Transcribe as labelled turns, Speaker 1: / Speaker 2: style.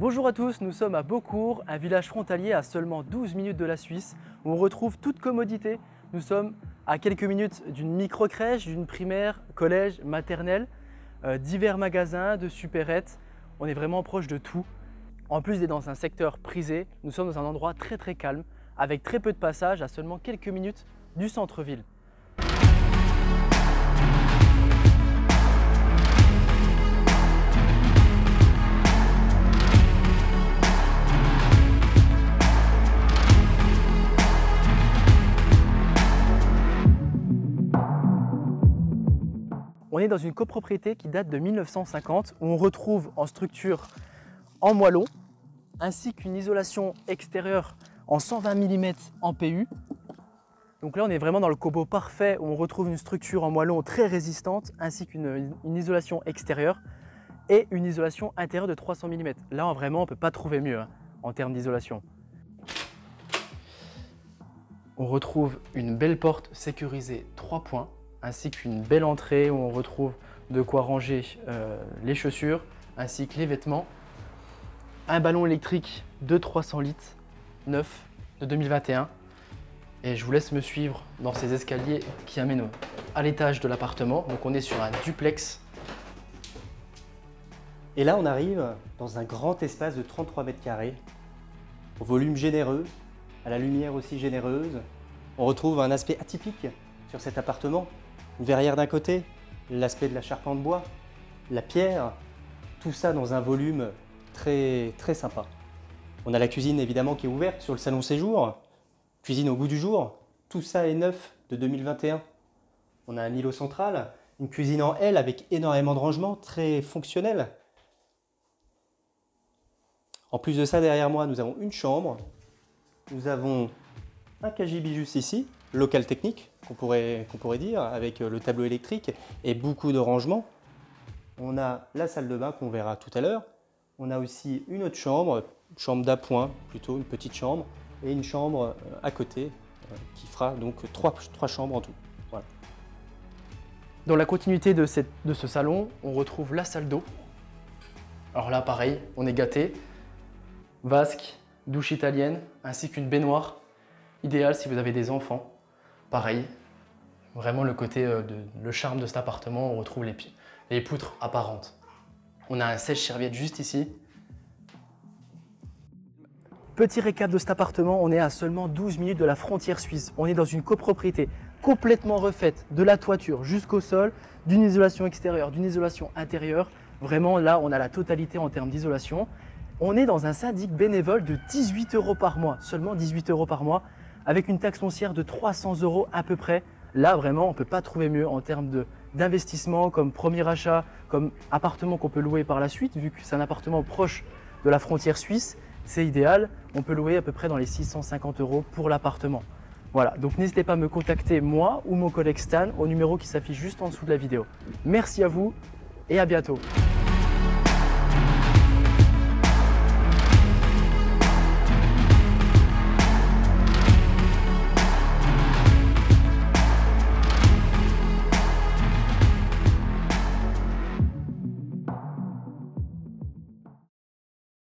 Speaker 1: Bonjour à tous, nous sommes à Beaucourt, un village frontalier à seulement 12 minutes de la Suisse, où on retrouve toute commodité. Nous sommes à quelques minutes d'une micro-crèche, d'une primaire, collège, maternelle, divers magasins, de supérettes. On est vraiment proche de tout. En plus d'être dans un secteur prisé, nous sommes dans un endroit très calme, avec très peu de passages à seulement quelques minutes du centre-ville. On est dans une copropriété qui date de 1950 où on retrouve en structure en moellon ainsi qu'une isolation extérieure en 120 mm en PU. Donc là on est vraiment dans le combo parfait où on retrouve une structure en moellon très résistante ainsi qu'une isolation extérieure et une isolation intérieure de 300 mm. Là vraiment on ne peut pas trouver mieux en termes d'isolation. On retrouve une belle porte sécurisée 3 points ainsi qu'une belle entrée où on retrouve de quoi ranger les chaussures ainsi que les vêtements. Un ballon électrique de 300 litres, neuf, de 2021. Et je vous laisse me suivre dans ces escaliers qui amènent à l'étage de l'appartement. Donc on est sur un duplex.
Speaker 2: Et là on arrive dans un grand espace de 33 mètres carrés, au volume généreux, à la lumière aussi généreuse. On retrouve un aspect atypique sur cet appartement. Une verrière d'un côté, l'aspect de la charpente bois, la pierre, tout ça dans un volume très sympa. On a la cuisine évidemment qui est ouverte sur le salon séjour, cuisine au goût du jour, tout ça est neuf de 2021. On a un îlot central, une cuisine en L avec énormément de rangements, très fonctionnel. En plus de ça, derrière moi, nous avons une chambre, nous avons un cagibi juste ici, local technique, qu'on pourrait dire, avec le tableau électrique et beaucoup de rangements. On a la salle de bain qu'on verra tout à l'heure. On a aussi une autre chambre d'appoint, plutôt une petite chambre, et une chambre à côté qui fera donc trois chambres en tout. Voilà.
Speaker 1: Dans la continuité de ce salon, on retrouve la salle d'eau. Alors là, pareil, on est gâté. Vasque, douche italienne, ainsi qu'une baignoire. Idéal si vous avez des enfants. Pareil, vraiment le charme de cet appartement, on retrouve les poutres apparentes. On a un sèche-serviette juste ici. Petit récap de cet appartement, on est à seulement 12 minutes de la frontière suisse. On est dans une copropriété complètement refaite, de la toiture jusqu'au sol, d'une isolation extérieure, d'une isolation intérieure. Vraiment là, on a la totalité en termes d'isolation. On est dans un syndic bénévole de 18 € par mois, seulement 18 € par mois, avec une taxe foncière de 300 € à peu près. Là, vraiment, on ne peut pas trouver mieux en termes d'investissement, comme premier achat, comme appartement qu'on peut louer par la suite, vu que c'est un appartement proche de la frontière suisse, c'est idéal. On peut louer à peu près dans les 650 € pour l'appartement. Voilà, donc n'hésitez pas à me contacter, moi ou mon collègue Stan, au numéro qui s'affiche juste en dessous de la vidéo. Merci à vous et à bientôt.